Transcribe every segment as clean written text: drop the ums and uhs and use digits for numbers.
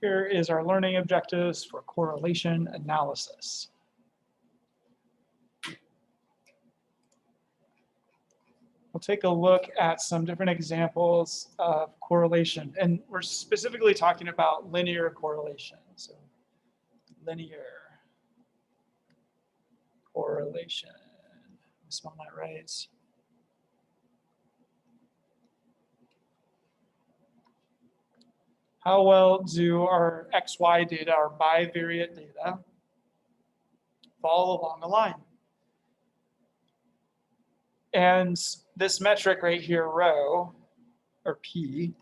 Here is our learning objectives for correlation analysis. We'll take a look at some different examples of correlation, and we're specifically talking about linear correlation. So linear correlation. I spell that right. How well do our XY data, our bivariate data, follow along the line? And this metric right here, rho, or P,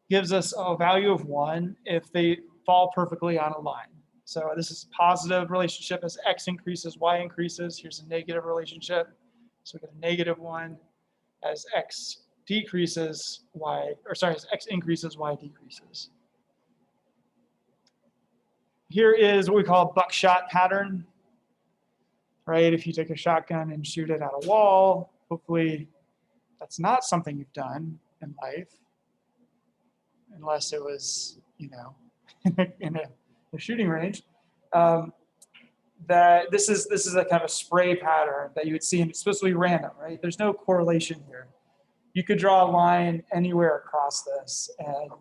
gives us a value of 1 if they fall perfectly on a line. So this is a positive relationship. As x increases, y increases. Here's a negative relationship. So we get a -1. As x decreases, as x increases, y decreases. Here is what we call a buckshot pattern, right? If you take a shotgun and shoot it at a wall, hopefully that's not something you've done in life, unless it was, you know, in a shooting range. That this is a kind of a spray pattern that you would see, and it's supposed to be random, right? There's no correlation here. You could draw a line anywhere across this, and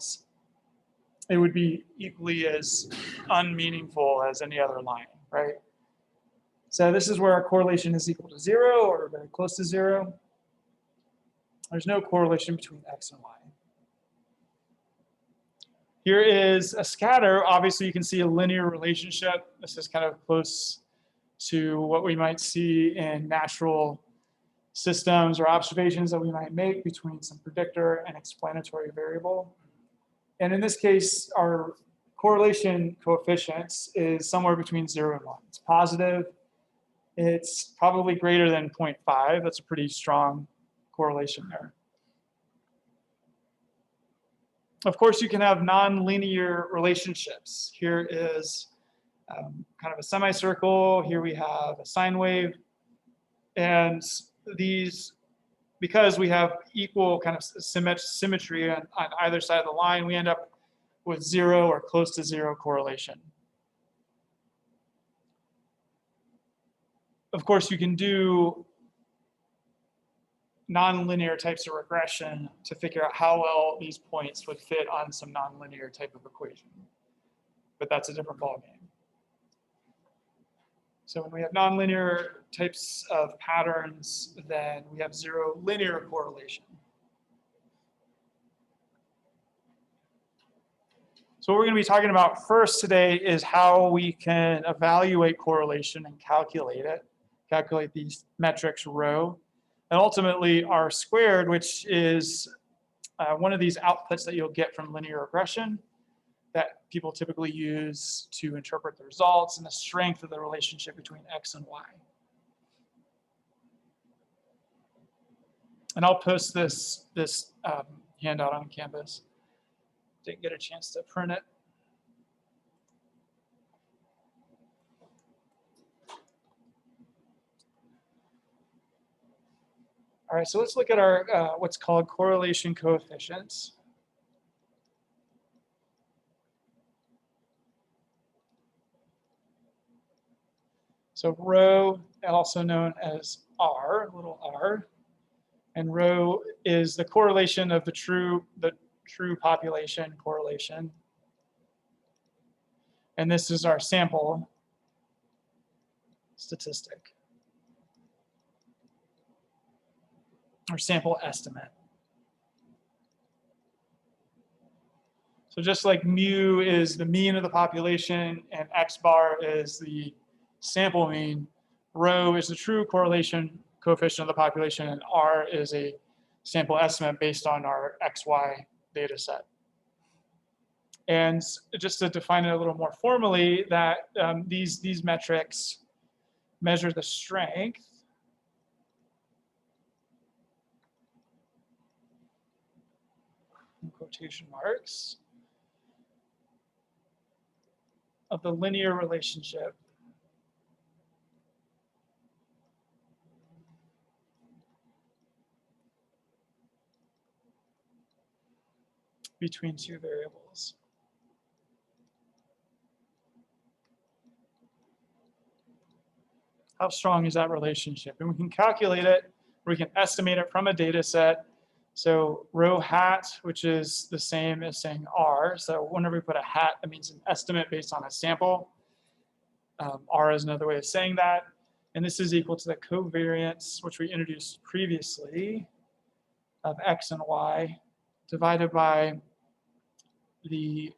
it would be equally as unmeaningful as any other line, right? So this is where our correlation is equal to 0 or very close to 0. There's no correlation between x and y. Here is a scatter. Obviously, you can see a linear relationship. This is kind of close to what we might see in natural systems or observations that we might make between some predictor and explanatory variable. And in this case, our correlation coefficients is somewhere between 0 and 1. It's positive. It's probably greater than 0.5. That's a pretty strong correlation there. Of course, you can have nonlinear relationships. Here is kind of a semicircle. Here we have a sine wave. And these, because we have equal kind of symmetry on either side of the line, we end up with 0 or close to 0 correlation. Of course, you can do nonlinear types of regression to figure out how well these points would fit on some nonlinear type of equation. But that's a different ballgame. So when we have nonlinear types of patterns, then we have 0 linear correlation. So what we're going to be talking about first today is how we can evaluate correlation and calculate it, calculate these metrics rho, and ultimately Rsquared, which is one of these outputs that you'll get from linear regression that people typically use to interpret the results and the strength of the relationship between x and y. And I'll post this handout on Canvas. Didn't get a chance to print it. All right, so let's look at our what's called correlation coefficients. So rho, also known as r, little r, and rho is the correlation of the true population correlation. And this is our sample statistic, or sample estimate. So just like mu is the mean of the population and x bar is the sample mean, rho is the true correlation coefficient of the population, and r is a sample estimate based on our XY data set. And just to define it a little more formally, that these metrics measure the strength in quotation marks of the linear relationship between two variables. How strong is that relationship? And we can calculate it, we can estimate it from a data set. So rho hat, which is the same as saying R. So whenever we put a hat, that means an estimate based on a sample. R is another way of saying that. And this is equal to the covariance, which we introduced previously, of X and Y, divided by the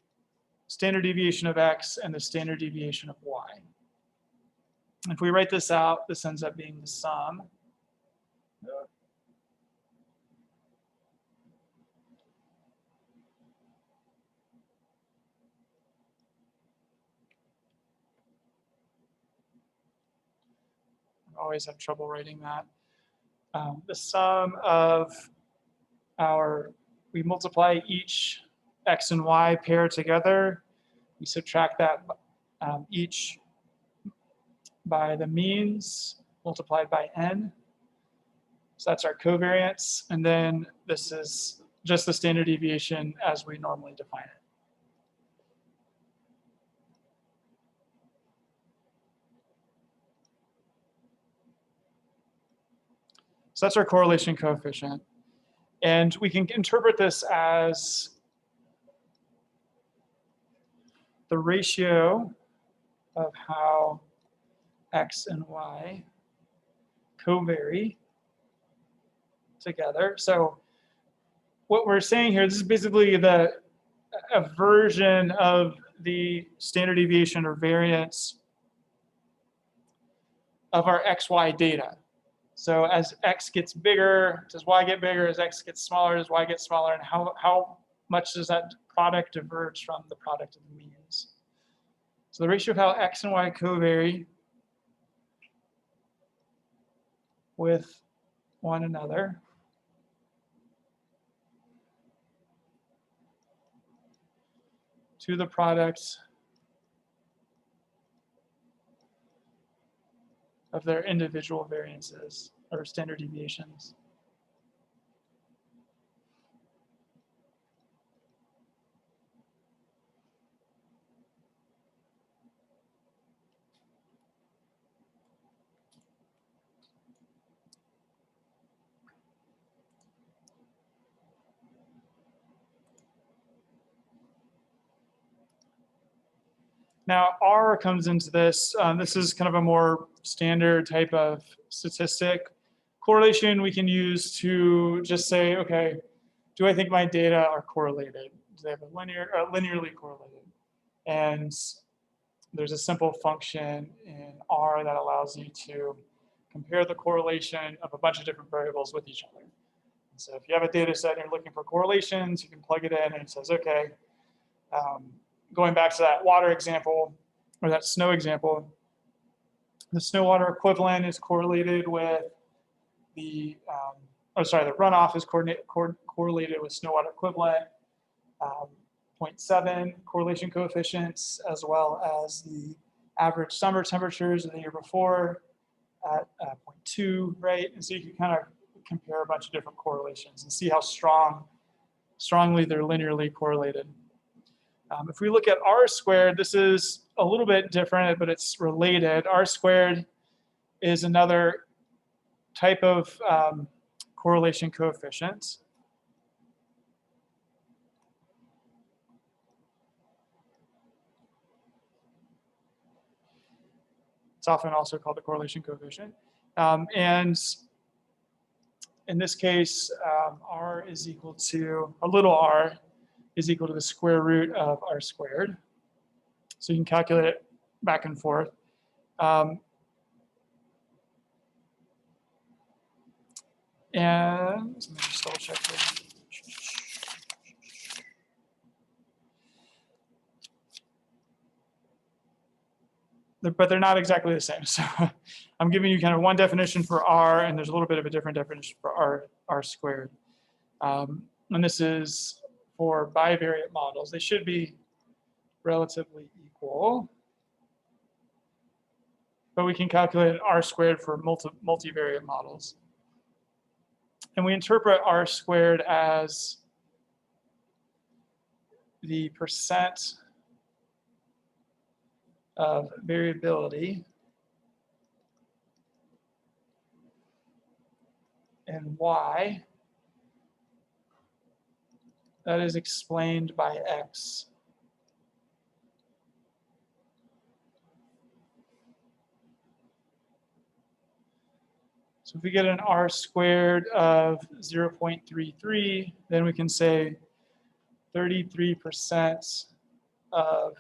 standard deviation of X and the standard deviation of Y. If we write this out, this ends up being the sum. I always have trouble writing that. The sum of we multiply each X and Y pair together. We subtract that each by the means multiplied by n. So that's our covariance. And then this is just the standard deviation as we normally define it. So that's our correlation coefficient. And we can interpret this as the ratio of how X and Y covary together. So what we're saying here, this is basically a version of the standard deviation or variance of our XY data. So as X gets bigger, does Y get bigger? As X gets smaller, does Y get smaller? And how much does that product diverge from the product of the means? So the ratio of how X and Y covary with one another to the product of their individual variances or standard deviations. Now, R comes into this. This is kind of a more standard type of statistic. Correlation we can use to just say, okay, do I think my data are correlated? Do they have a linearly correlated? And there's a simple function in R that allows you to compare the correlation of a bunch of different variables with each other. And so if you have a data set and you're looking for correlations, you can plug it in and it says, okay, going back to that water example, or that snow example, the snow water equivalent is correlated with the runoff is correlated with snow water equivalent, 0.7 correlation coefficients, as well as the average summer temperatures of the year before at 0.2, right? And so you can kind of compare a bunch of different correlations and see how strongly they're linearly correlated. If we look at R squared, this is a little bit different, but it's related. R squared is another type of correlation coefficient. It's often also called the correlation coefficient. And in this case, R is equal to, a little r is equal to the square root of R squared. So you can calculate it back and forth. And let me just double check here. But they're not exactly the same. So I'm giving you kind of one definition for R, and there's a little bit of a different definition for R squared. And this is for bivariate models. They should be relatively equal. But we can calculate R squared for multivariate models. And we interpret R squared as the percent of variability and y that is explained by x. So if we get an R squared of 0.33, then we can say 33% of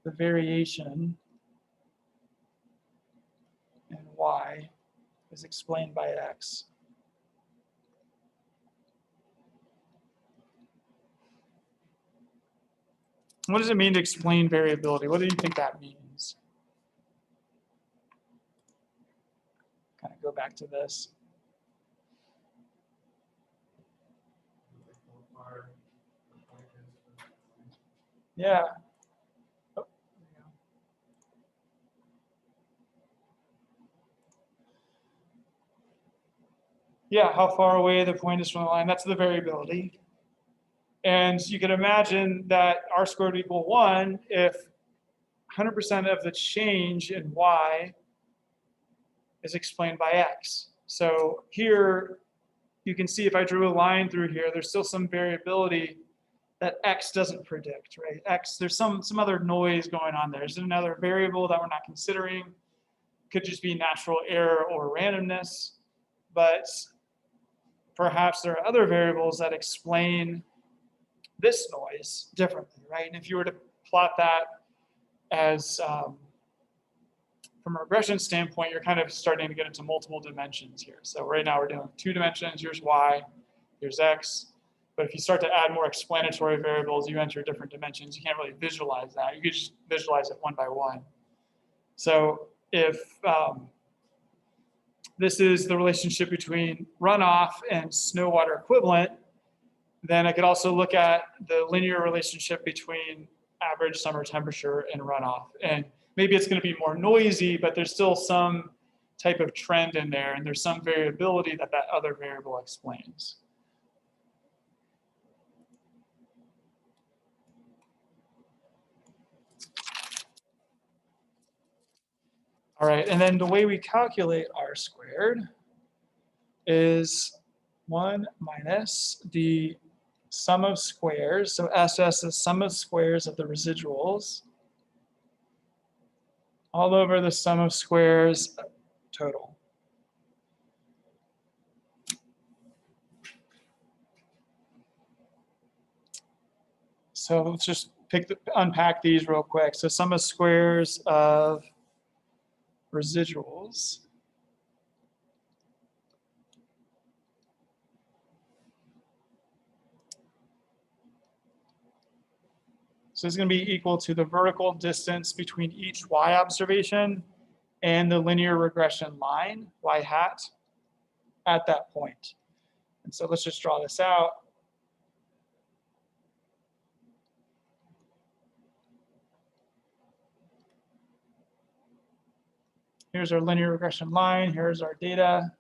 the variation in y is explained by x. What does it mean to explain variability? What do you think that means? Kind of go back to this. Yeah. Oh, there you go. Yeah, how far away the point is from the line, that's the variability. And you can imagine that R squared equal 1 if 100% of the change in y is explained by x. So here you can see if I drew a line through here, there's still some variability that x doesn't predict, right? X, there's some other noise going on there. There's another variable that we're not considering. Could just be natural error or randomness, but perhaps there are other variables that explain this noise differently, right? And if you were to plot that as from a regression standpoint, you're kind of starting to get into multiple dimensions here. So right now we're doing 2 dimensions. Here's y, here's x. But if you start to add more explanatory variables, you enter different dimensions. You can't really visualize that. You can just visualize it one by one. So if this is the relationship between runoff and snow water equivalent, then I could also look at the linear relationship between average summer temperature and runoff. And maybe it's going to be more noisy, but there's still some type of trend in there, and there's some variability that that other variable explains. All right, and then the way we calculate R squared is 1 minus the sum of squares. So SS is sum of squares of the residuals all over the sum of squares total. So let's just unpack these real quick. So sum of squares of residuals. So it's going to be equal to the vertical distance between each y observation and the linear regression line, y hat, at that point. And so let's just draw this out. Here's our linear regression line. Here's our data.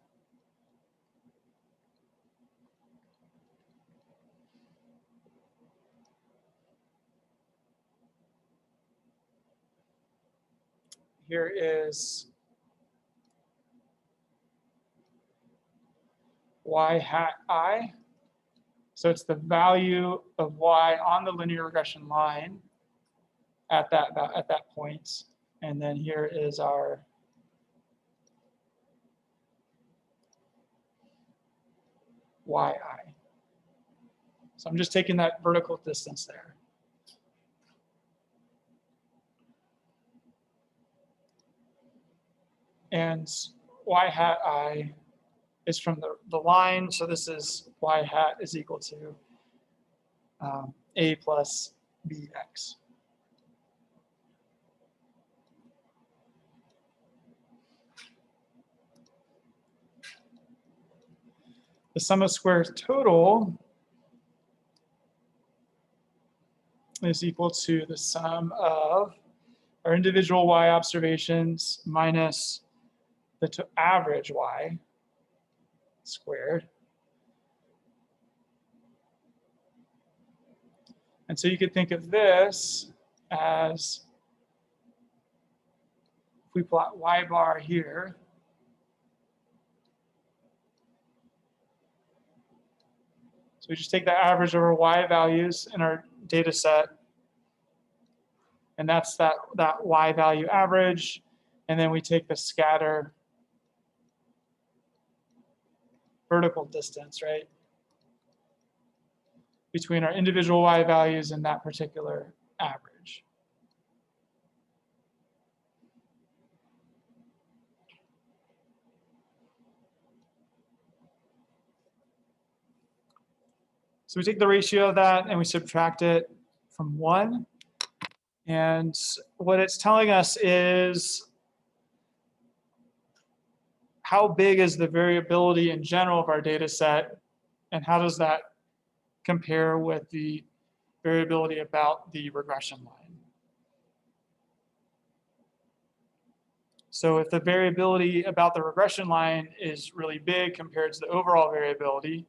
Here is y hat I. So it's the value of y on the linear regression line at that point. And then here is our yi. So I'm just taking that vertical distance there. And y hat I is from the line. So this is y hat is equal to a plus bx. The sum of squares total is equal to the sum of our individual y observations minus the average y squared. And so you could think of this as, if we plot y bar here, So we just take the average over y values in our data set, and that's that y value average, and then we take the scatter vertical distance, right, between our individual y values and that particular average. So we take the ratio of that and we subtract it from 1. And what it's telling us is how big is the variability in general of our data set, and how does that compare with the variability about the regression line. So if the variability about the regression line is really big compared to the overall variability,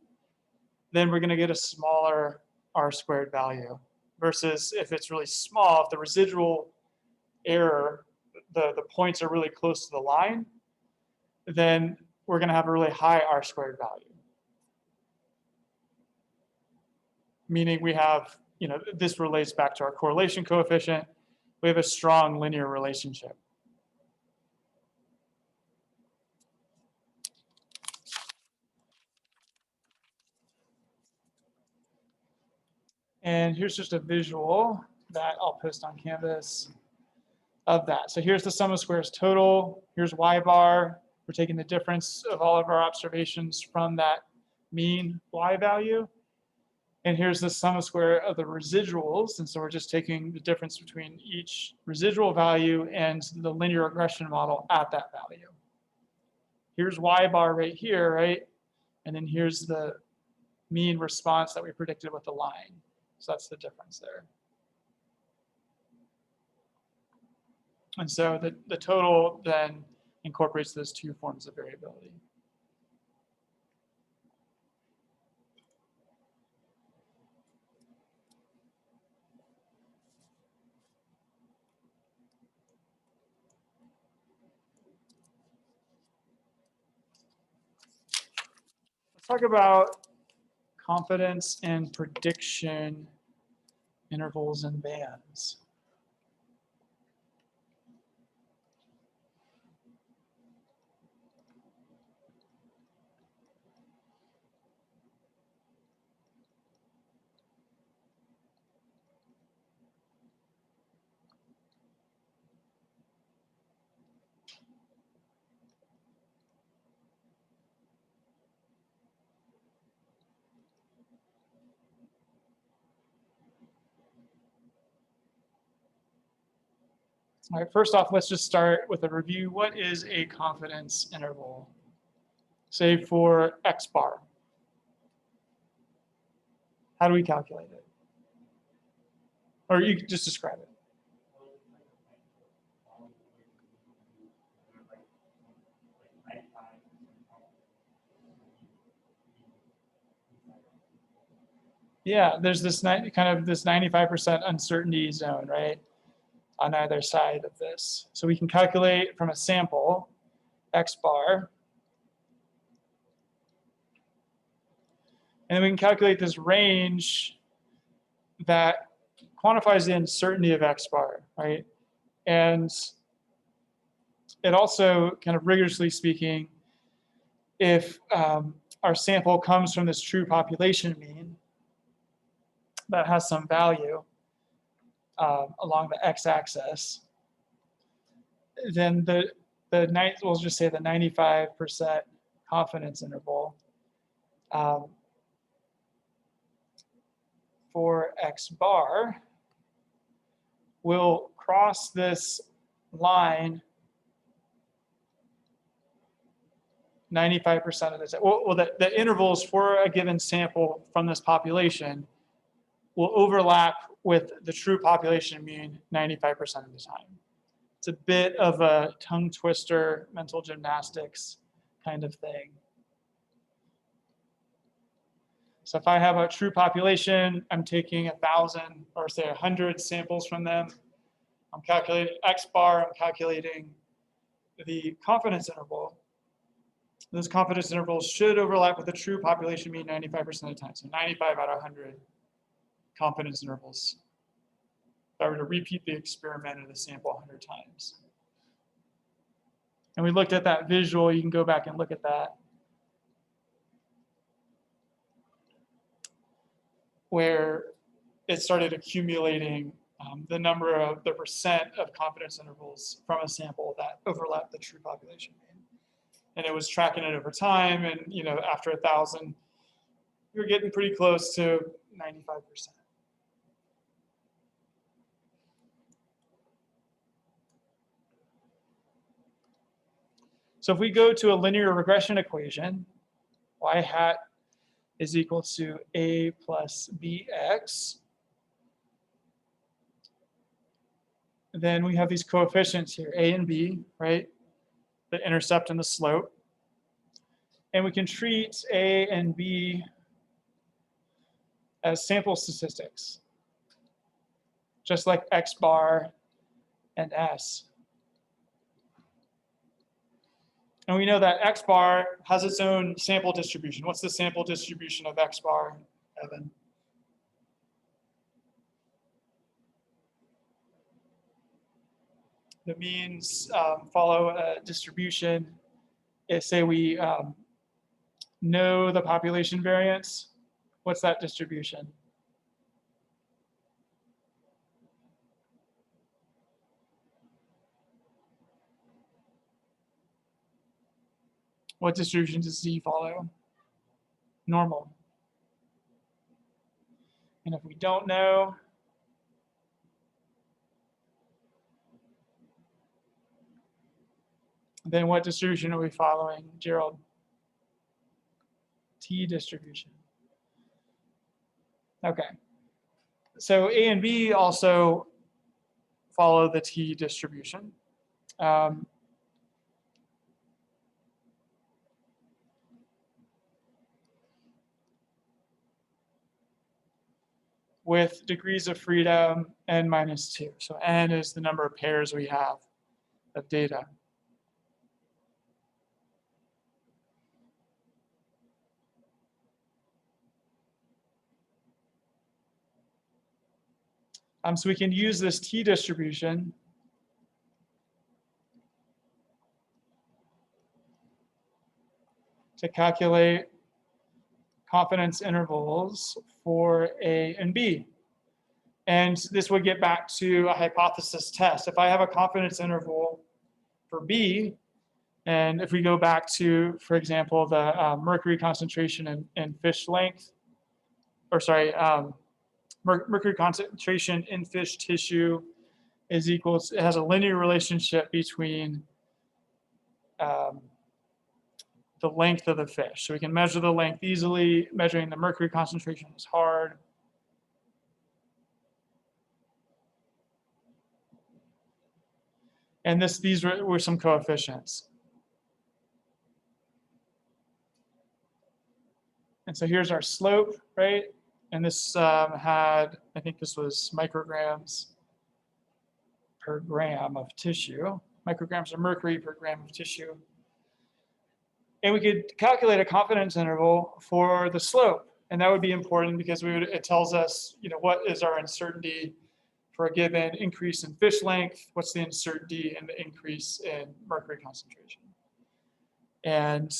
then we're going to get a smaller R-squared value. Versus if it's really small, if the residual error, the points are really close to the line, then we're going to have a really high R-squared value. Meaning we have, this relates back to our correlation coefficient. We have a strong linear relationship. And here's just a visual that I'll post on Canvas of that. So here's the sum of squares total. Here's y bar. We're taking the difference of all of our observations from that mean y value. And here's the sum of square of the residuals. And so we're just taking the difference between each residual value and the linear regression model at that value. Here's y bar right here, right? And then here's the mean response that we predicted with the line. So that's the difference there. And so the total then incorporates those two forms of variability. Let's talk about confidence and prediction intervals and bands. All right, first off, let's just start with a review. What is a confidence interval? Say for X bar. How do we calculate it? Or you can just describe it. Yeah, there's this kind of this 95% uncertainty zone, right, on either side of this. So we can calculate from a sample, X bar. And then we can calculate this range that quantifies the uncertainty of X bar, right? And it also, kind of rigorously speaking, if our sample comes from this true population mean that has some value along the x-axis, then we'll just say the 95% confidence interval for X bar will cross this line 95% of the time. Well, the intervals for a given sample from this population will overlap with the true population mean 95% of the time. It's a bit of a tongue twister, mental gymnastics kind of thing. So if I have a true population, I'm taking 1,000 or say 100 samples from them. I'm calculating X bar, I'm calculating the confidence interval. those confidence intervals should overlap with the true population mean 95% of the time. So 95 out of 100 confidence intervals. If I were to repeat the experiment of the sample 100 times. And we looked at that visual. You can go back and look at that, where it started accumulating the percent of confidence intervals from a sample that overlapped the true population mean. And it was tracking it over time, and after 1,000, we were getting pretty close to 95%. So if we go to a linear regression equation, y hat is equal to a plus bx. Then we have these coefficients here, a and b, right? The intercept and the slope. And we can treat a and b as sample statistics, just like x bar and s. And we know that x bar has its own sample distribution. What's the sample distribution of x bar, Evan? The means follow a distribution. If, say, we know the population variance, what's that distribution? What distribution does Z follow? Normal. And if we don't know, then what distribution are we following, Gerald? T distribution. Okay. So A and B also follow the T distribution. With degrees of freedom n minus 2. So n is the number of pairs we have of data. So we can use this T distribution to calculate confidence intervals for A and B. And this would get back to a hypothesis test. If I have a confidence interval for B, and if we go back to, for example, the mercury concentration in fish length, or sorry, mercury concentration in fish tissue is equal to, it has a linear relationship between the length of the fish. So we can measure the length easily. Measuring the mercury concentration is hard. And these were some coefficients. And so here's our slope, right? And this had, I think this was micrograms per gram of tissue. Micrograms of mercury per gram of tissue. And we could calculate a confidence interval for the slope. And that would be important because it tells us, what is our uncertainty for a given increase in fish length, what's the uncertainty in the increase in mercury concentration. And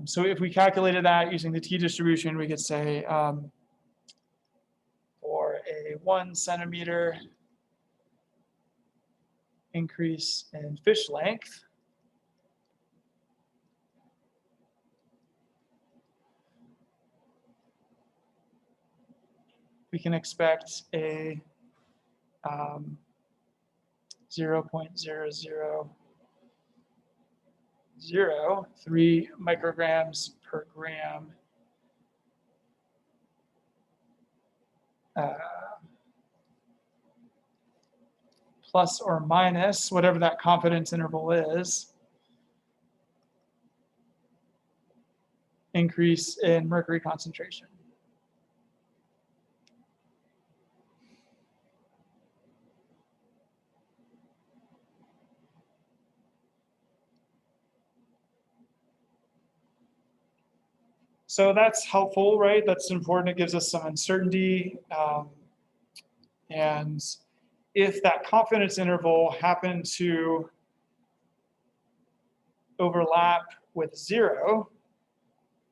so if we calculated that using the T distribution, we could say for a 1 centimeter increase in fish length, we can expect a 0.0003 micrograms per gram plus or minus whatever that confidence interval is, increase in mercury concentration. So that's helpful, right? That's important. It gives us some uncertainty. And if that confidence interval happened to overlap with 0,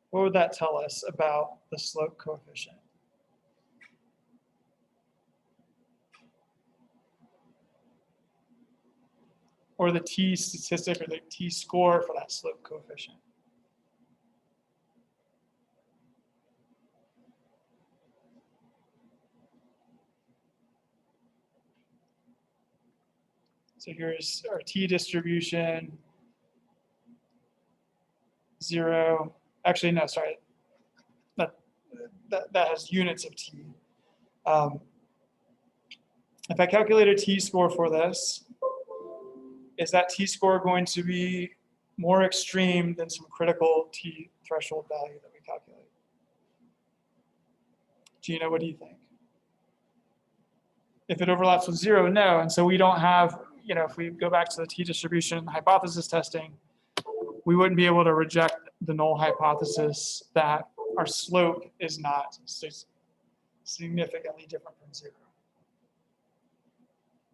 what would that tell us about the slope coefficient? Or the t statistic or the t-score for that slope coefficient? So here's our t distribution, 0. Actually, no, sorry. That has units of t. If I calculate a t-score for this, is that t-score going to be more extreme than some critical t threshold value that we calculate? Gina, what do you think? If it overlaps with 0, no. And so we don't have, if we go back to the t distribution hypothesis testing, we wouldn't be able to reject the null hypothesis that our slope is not significantly different from 0.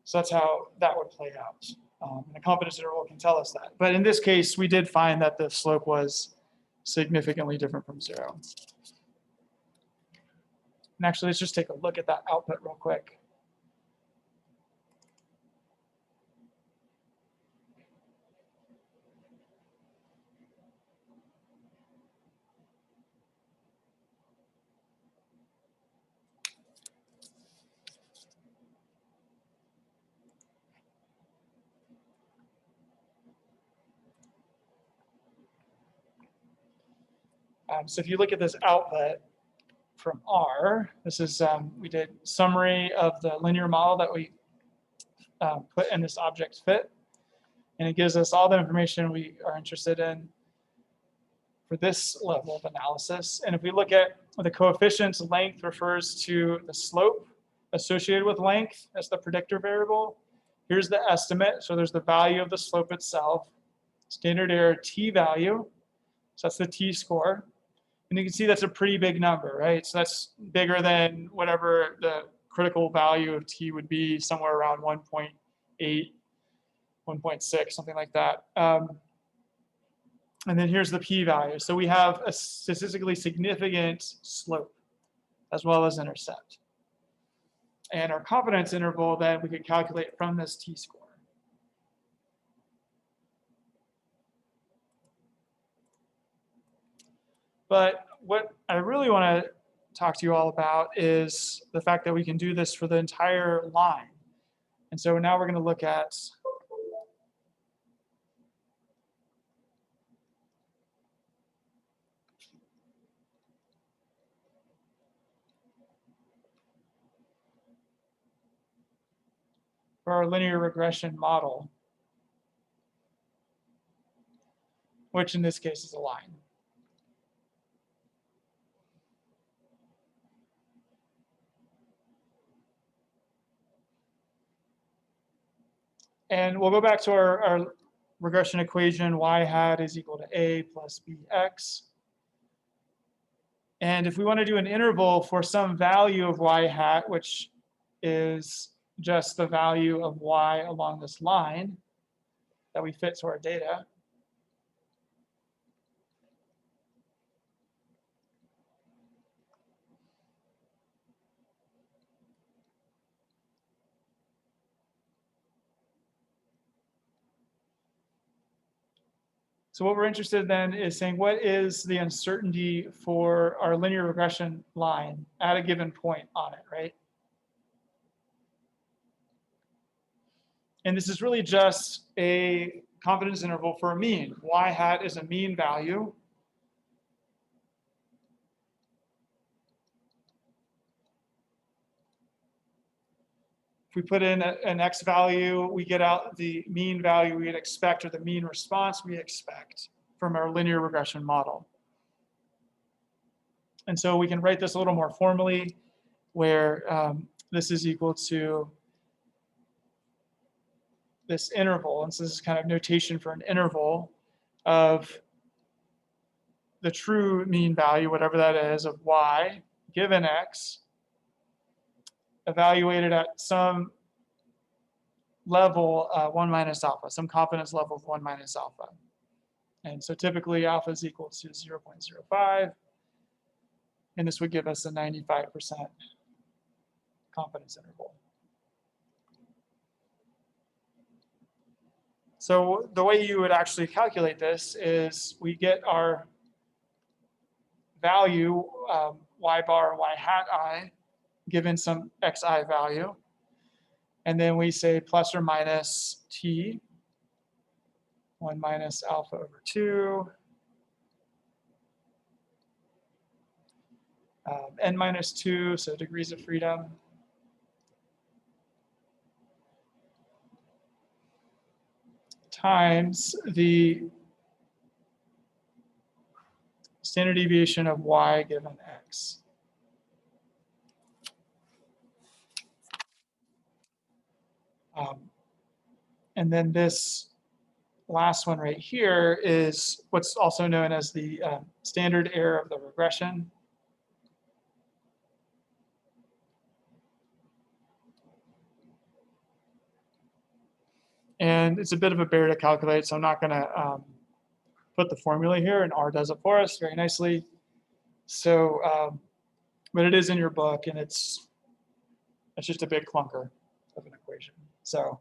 So that's how that would play out. And the confidence interval can tell us that. But in this case, we did find that the slope was significantly different from 0. And actually, let's just take a look at that output real quick. So if you look at this output from R, this is, we did summary of the linear model that we put in this object fit. And it gives us all the information we are interested in for this level of analysis. And if we look at the coefficients, length refers to the slope associated with length as the predictor variable. Here's the estimate. So there's the value of the slope itself, standard error t value. So that's the t-score. And you can see that's a pretty big number, right? So that's bigger than whatever the critical value of t would be, somewhere around 1.8, 1.6, something like that. And then here's the p-value. So we have a statistically significant slope as well as intercept. And our confidence interval then we could calculate from this t-score. But what I really want to talk to you all about is the fact that we can do this for the entire line. And so now we're going to look at for our linear regression model, which in this case is a line. And we'll go back to our regression equation, y hat is equal to a plus bx. And if we want to do an interval for some value of y hat, which is just the value of y along this line that we fit to our data, so what we're interested in then is saying, what is the uncertainty for our linear regression line at a given point on it, right? And this is really just a confidence interval for a mean. Y hat is a mean value. If we put in an x value, we get out the mean value we'd expect, or the mean response we expect from our linear regression model. And so we can write this a little more formally, where this is equal to this interval. And so this is kind of notation for an interval of the true mean value, whatever that is, of y given x, evaluated at some level 1 minus alpha, some confidence level of 1 minus alpha. And so typically alpha is equal to 0.05, and this would give us a 95% confidence interval. So the way you would actually calculate this is we get our value, y bar, y hat I, given some xi value. And then we say plus or minus t, 1 minus alpha over 2, n minus 2, so degrees of freedom. Times the standard deviation of y given x. And then this last one right here is what's also known as the standard error of the regression. And it's a bit of a bear to calculate, so I'm not going to put the formula here, and R does it for us very nicely. So, but it is in your book, and it's just a big clunker of an equation. So,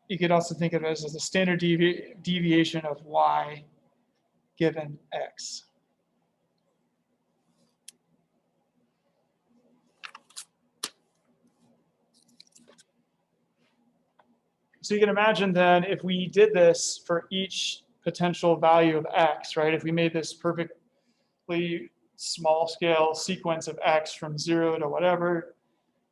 you could also think of it as the standard deviation of y given x. So you can imagine then if we did this for each potential value of x, right? If we made this perfectly small scale sequence of x from 0 to whatever,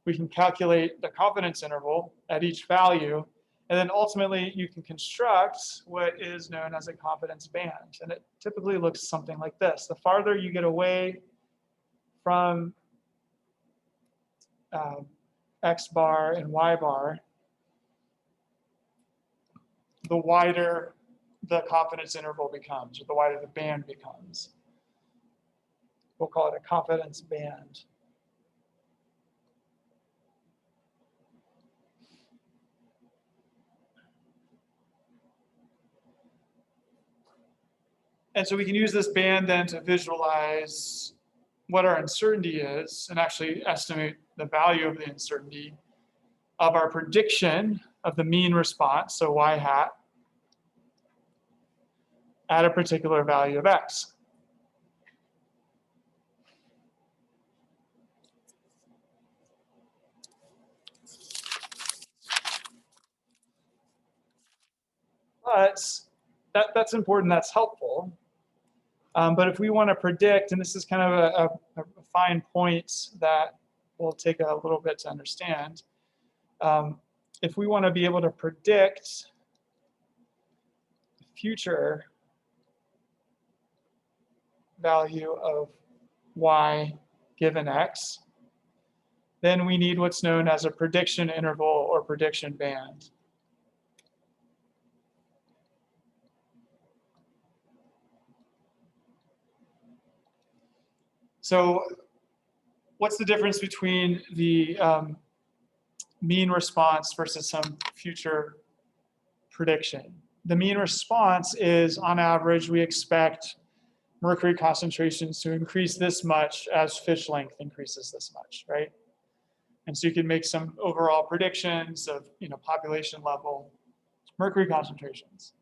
we can calculate the confidence interval at each value. And then ultimately you can construct what is known as a confidence band. And it typically looks something like this. The farther you get away from x bar and y bar, the wider the confidence interval becomes, or the wider the band becomes. We'll call it a confidence band. And so we can use this band then to visualize what our uncertainty is and actually estimate the value of the uncertainty of our prediction of the mean response, so y hat, at a particular value of x. But that's important, that's helpful. But if we want to predict, and this is kind of a fine point that will take a little bit to understand, if we want to be able to predict the future value of y given x, then we need what's known as a prediction interval or prediction band. So what's the difference between the mean response versus some future prediction? The mean response is, on average, we expect mercury concentrations to increase this much as fish length increases this much, right? And so you can make some overall predictions of, population level mercury concentrations.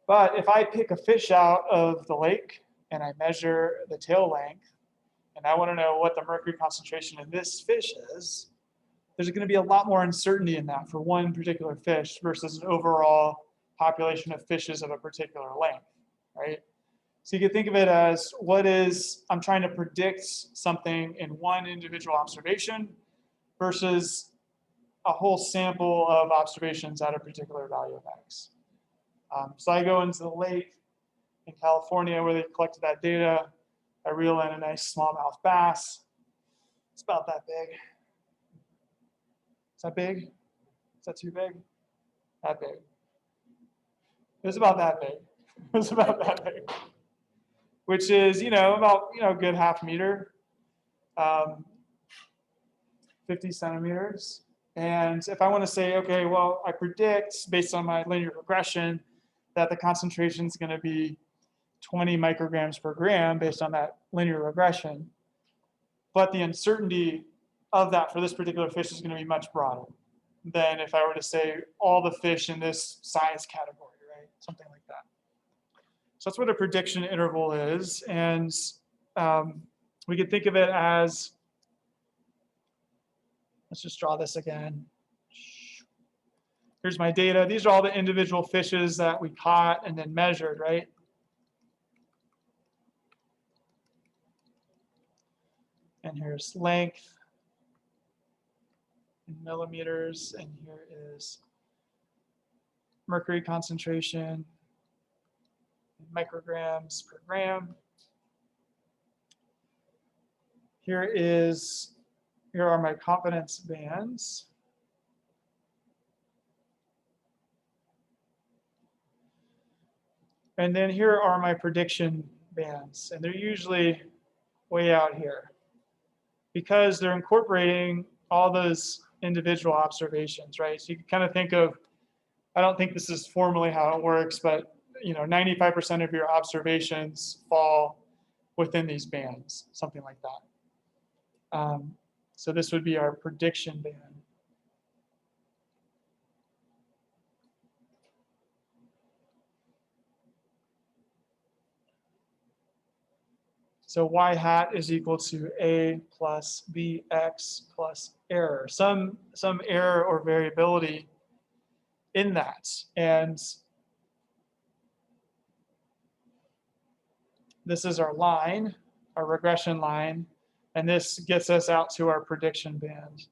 But if I pick a fish out of the lake and I measure the tail length, and I want to know what the mercury concentration in this fish is, there's going to be a lot more uncertainty in that for one particular fish versus an overall population of fishes of a particular length, right? So you can think of it as I'm trying to predict something in one individual observation versus a whole sample of observations at a particular value of x. So I go into the lake in California where they collected that data. I reel in a nice smallmouth bass. It's about that big. Is that big? Is that too big? That big. It was about that big. It was about that big. Which is, about, a good half meter, 50 centimeters. And if I want to say, okay, well, I predict based on my linear regression that the concentration is going to be 20 micrograms per gram based on that linear regression. But the uncertainty of that for this particular fish is going to be much broader than if I were to say all the fish in this size category, right? Something like that. So that's what a prediction interval is. And we could think of it as, let's just draw this again. Here's my data. These are all the individual fishes that we caught and then measured, right? And here's length in millimeters, and here is mercury concentration in micrograms per gram. Here are my confidence bands. And then here are my prediction bands, and they're usually way out here because they're incorporating all those individual observations, right? So you can kind of think of, I don't think this is formally how it works, but 95% of your observations fall within these bands, something like that. So this would be our prediction band. So y hat is equal to a plus bx plus error, some error or variability in that. And this is our line, our regression line, and this gets us out to our prediction band.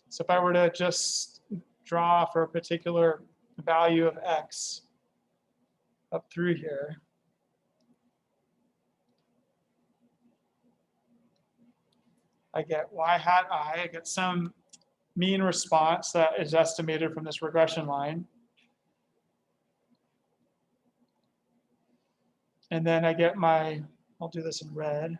So if I were to just draw for a particular value of x up through here, I get y hat I get some mean response that is estimated from this regression line. And then I get I'll do this in red.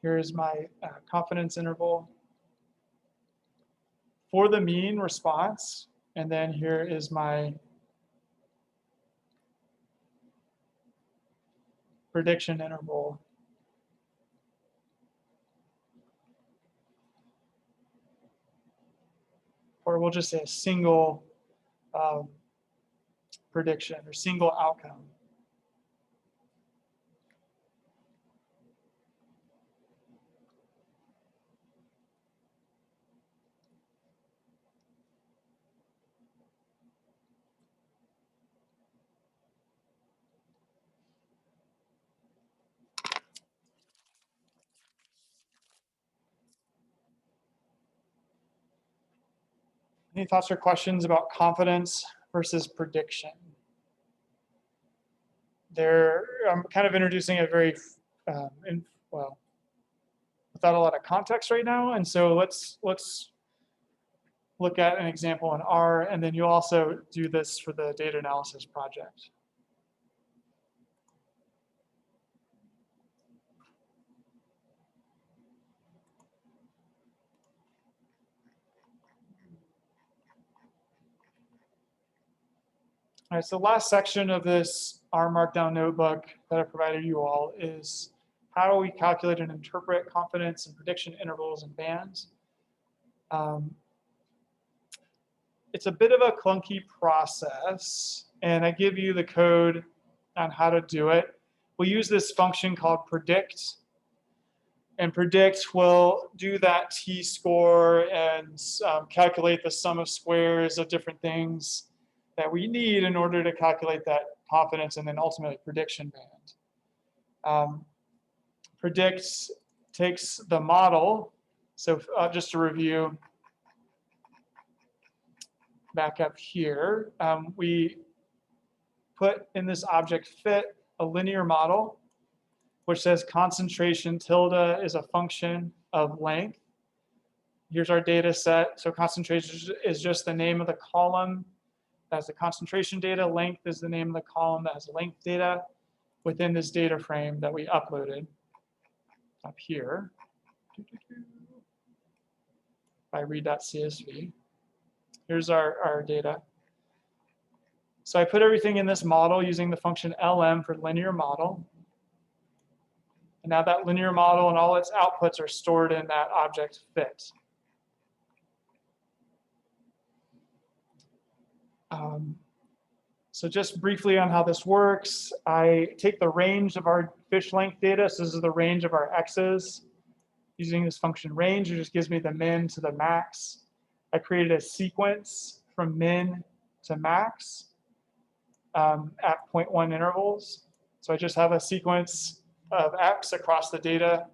Here's my confidence interval for the mean response. And then here is my prediction interval. Or we'll just say a single prediction or single outcome. Any thoughts or questions about confidence versus prediction? I'm kind of introducing a very, without a lot of context right now. And so let's look at an example in R, and then you'll also do this for the data analysis project. All right, so the last section of this R Markdown notebook that I provided you all is how do we calculate and interpret confidence and prediction intervals and bands. It's a bit of a clunky process, and I give you the code on how to do it. We use this function called predict, and predict will do that t-score and calculate the sum of squares of different things that we need in order to calculate that confidence and then ultimately prediction band. Predict takes the model. So just to review, back up here, we put in this object fit a linear model, which says concentration tilde is a function of length. Here's our data set. So concentration is just the name of the column that has the concentration data. Length is the name of the column that has length data within this data frame that we uploaded up here by read.csv. Here's our data. So I put everything in this model using the function lm for linear model. And now that linear model and all its outputs are stored in that object fit. So just briefly on how this works, I take the range of our fish length data. So this is the range of our x's. Using this function range, it just gives me the min to the max. I created a sequence from min to max at 0.1 intervals. So I just have a sequence of x across the data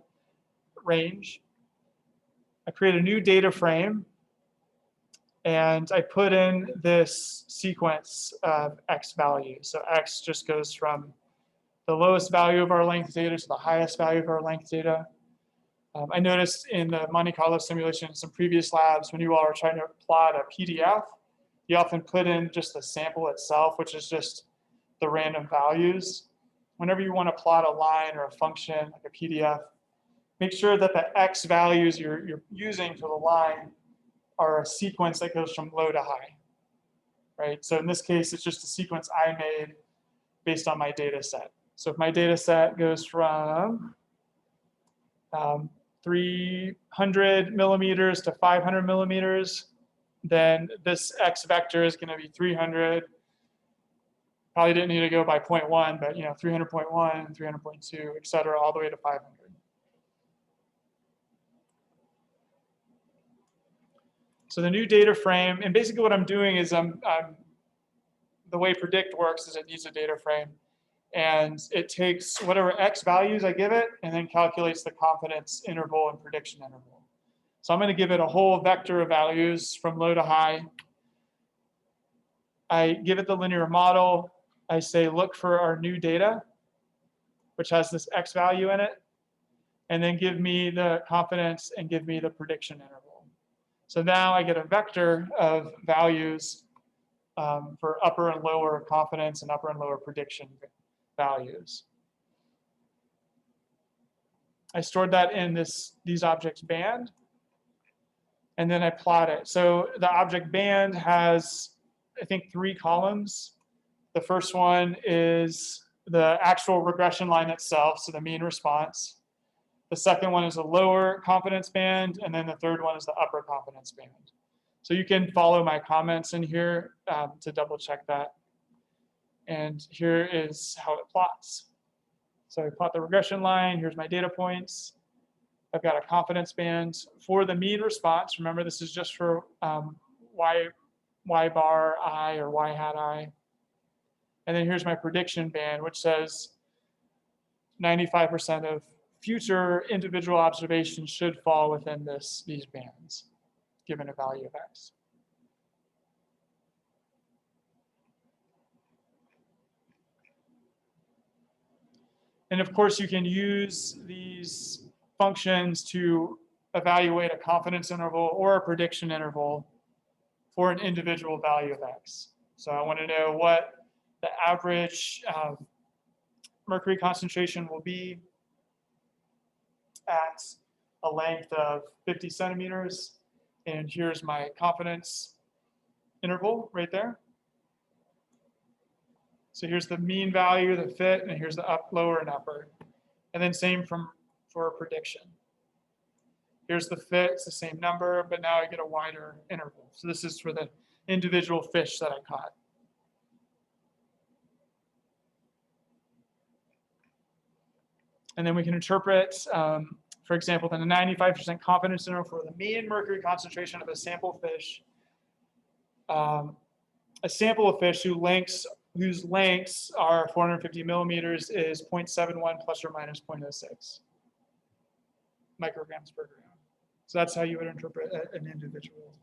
range. I create a new data frame, and I put in this sequence of x values. So x just goes from the lowest value of our length data to the highest value of our length data. I noticed in the Monte Carlo simulation in some previous labs, when you all are trying to plot a PDF, you often put in just the sample itself, which is just the random values. Whenever you want to plot a line or a function, like a PDF, make sure that the x values you're using for the line are a sequence that goes from low to high, right? So in this case, it's just a sequence I made based on my data set. So if my data set goes from 300 millimeters to 500 millimeters, then this x vector is going to be 300. Probably didn't need to go by 0.1, but 300.1, 300.2, et cetera, all the way to 500. So the new data frame, and basically what I'm doing is the way predict works is it needs a data frame, and it takes whatever x values I give it and then calculates the confidence interval and prediction interval. So I'm going to give it a whole vector of values from low to high. I give it the linear model. I say, look for our new data, which has this x value in it, and then give me the confidence and give me the prediction interval. So now I get a vector of values for upper and lower confidence and upper and lower prediction values. I stored that in these objects band, and then I plot it. So the object band has, I think, 3 columns. The first one is the actual regression line itself, so the mean response. The second one is a lower confidence band, and then the third one is the upper confidence band. So you can follow my comments in here to double check that. And here is how it plots. So I plot the regression line. Here's my data points. I've got a confidence band for the mean response. Remember, this is just for y bar I or y hat I. And then here's my prediction band, which says 95% of future individual observations should fall within these bands, given a value of x. And of course, you can use these functions to evaluate a confidence interval or a prediction interval for an individual value of x. So I want to know what the average mercury concentration will be at a length of 50 centimeters. And here's my confidence interval right there. So here's the mean value, the fit, and here's the lower, and upper. And then same for prediction. Here's the fit, it's the same number, but now I get a wider interval. So this is for the individual fish that I caught. And then we can interpret, for example, the 95% confidence interval for the mean mercury concentration of a sample fish. A sample of fish whose lengths are 450 millimeters is 0.71 plus or minus 0.06 micrograms per gram. So that's how you would interpret an individual